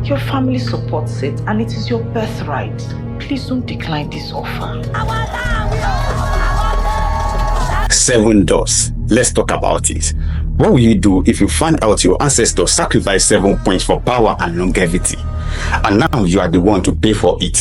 Your family supports it, and it is your birthright. Please don't decline this offer. 7 doors. Let's talk about it. What will you do if you find out your ancestors sacrificed 7 points for power and longevity? And now you are the one to pay for it.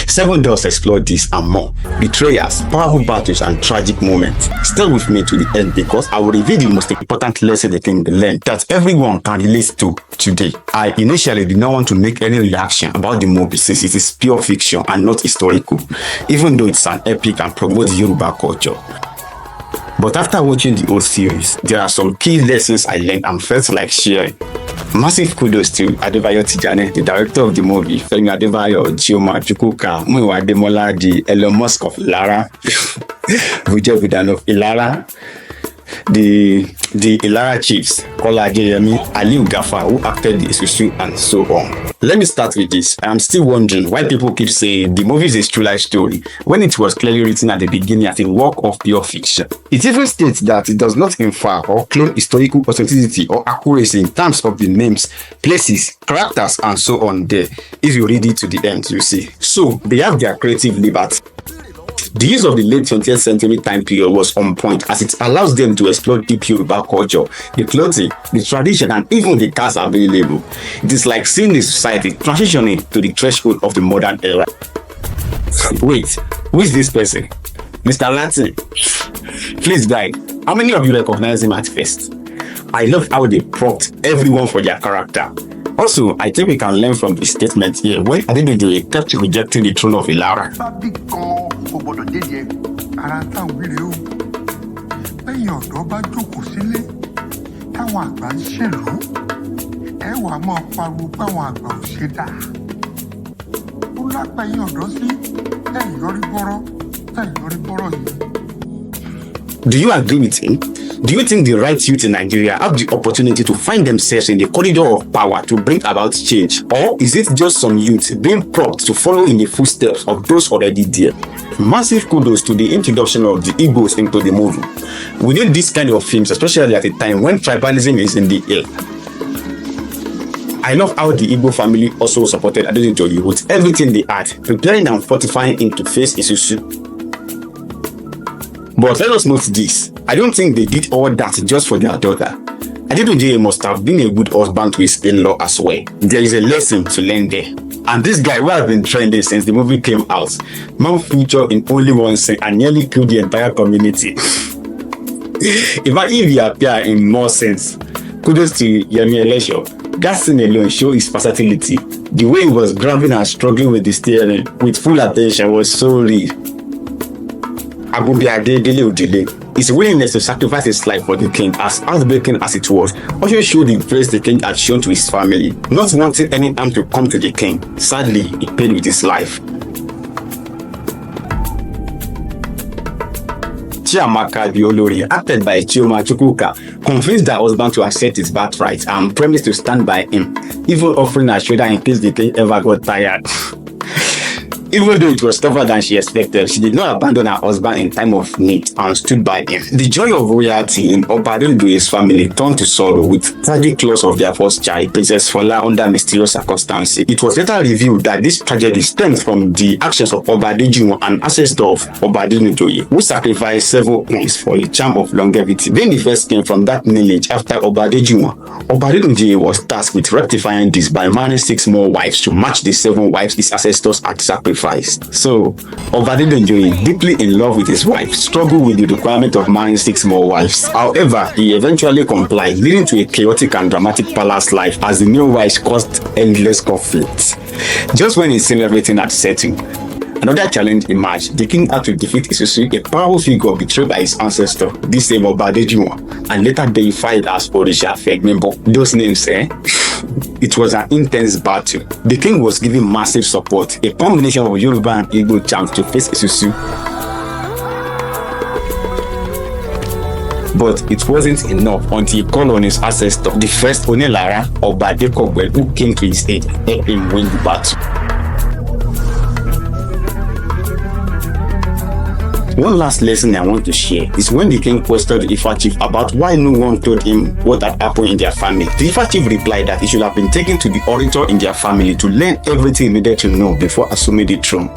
7 doors explore this and more. Betrayals, powerful battles, and tragic moments. Stay with me to the end because I will reveal the most important lesson the king learned that everyone can relate to today. I initially did not want to make any reaction about the movie since it is pure fiction and not historical, even though it's an epic and promotes Yoruba culture. But after watching the whole series, there are some key lessons I learned and felt like sharing. Massive kudos to Adebayo Tijani, the director of the movie, Femi Adebayo, Chioma Chukwuka, Muyiwa Ademola, the Elon Musk of Ilara, Vijay Vidan of Ilara, the Ilara chiefs, Kola Jeremy, Aliu Gaffa, who acted the Isusu, and so on. Let me start with this. I am still wondering why people keep saying the movie is a true life story when it was clearly written at the beginning as a work of pure fiction. It even states that it does not infer or clone historical authenticity or accuracy in terms of the names, places, characters, and so on there. If you read it to the end, you see. So, they have their creative liberty. The use of the late 20th century time period was on point as it allows them to explore deep Yoruba culture, the clothing, the tradition, and even the cars available. It is like seeing the society transitioning to the threshold of the modern era. Wait, who is this person? Mr. Latin. Please guys, how many of you recognize him at first? I love how they propped everyone for their character. Also, I think we can learn from the statement here when Adedunjoye kept rejecting the throne of Ilara. Do you agree with him? Do you think the right youth in Nigeria have the opportunity to find themselves in the corridor of power to bring about change? Or is it just some youth being propped to follow in the footsteps of those already there? Massive kudos to the introduction of the Igbos into the movie. We need this kind of films, especially at a time when tribalism is in the air. I love how the Igbo family also supported Adedunjoye with everything they had, preparing and fortifying him to face Isusu. But let us note this, I don't think they did all that just for their daughter. Adedunjoye must have been a good husband to his in-law as well. There is a lesson to learn there. And this guy who has been trending since the movie came out, man featured in only one scene and nearly killed the entire community. If he appear in more scenes, kudos to Yemi Elesho. That scene alone showed his versatility. The way he was grabbing and struggling with the steering with full attention was so real. His willingness to sacrifice his life for the king, as heartbreaking as it was, also showed the praise the king had shown to his family, not wanting any harm to come to the king. Sadly, he paid with his life. Chiamaka Biolori, acted by Chioma Chukwuka, convinced her husband to accept his birthright and promised to stand by him, even offering her shoulder in case the king ever got tired. Even though it was tougher than she expected, she did not abandon her husband in time of need and stood by him. The joy of royalty in Adedunjoye's family turned to sorrow with tragic loss of their first child, Princess Fola, under mysterious circumstances. It was later revealed that this tragedy stemmed from the actions of Adedunjoye, an ancestor of Adedunjoye, who sacrificed several points for the charm of longevity. Being the first king from that lineage after Adedunjoye was tasked with rectifying this by marrying 6 more wives to match the 7 wives his ancestors had sacrificed. So, Adedunjoye, deeply in love with his wife, struggled with the requirement of marrying 6 more wives. However, he eventually complied, leading to a chaotic and dramatic palace life as the new wives caused endless conflicts. Just when it seemed everything had settled, another challenge emerged. The king had to defeat Isusu, a powerful figure betrayed by his ancestor, this same Adedunjoye, and later deified as Orisha Fegmebo. Those names, It was an intense battle. The king was given massive support, a combination of Yoruba and Igbo chants to face Isusu. But it wasn't enough until he called on his ancestor, the first Onelara, Adekogbe, who came to his aid and helped him win the battle. One last lesson I want to share is when the king questioned the Ifa chief about why no one told him what had happened in their family. The Ifa chief replied that he should have been taken to the orator in their family to learn everything he needed to know before assuming the throne.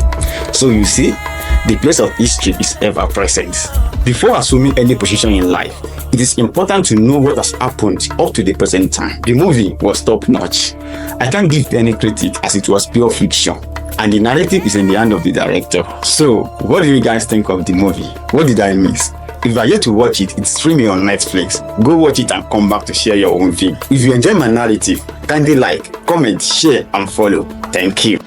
So you see, the place of history is ever present. Before assuming any position in life, it is important to know what has happened up to the present time. The movie was top notch. I can't give any critic as it was pure fiction, and the narrative is in the hand of the director. So, what do you guys think of the movie? What did I miss? If you are yet to watch it, it's streaming on Netflix. Go watch it and come back to share your own view. If you enjoy my narrative, kindly like, comment, share, and follow. Thank you.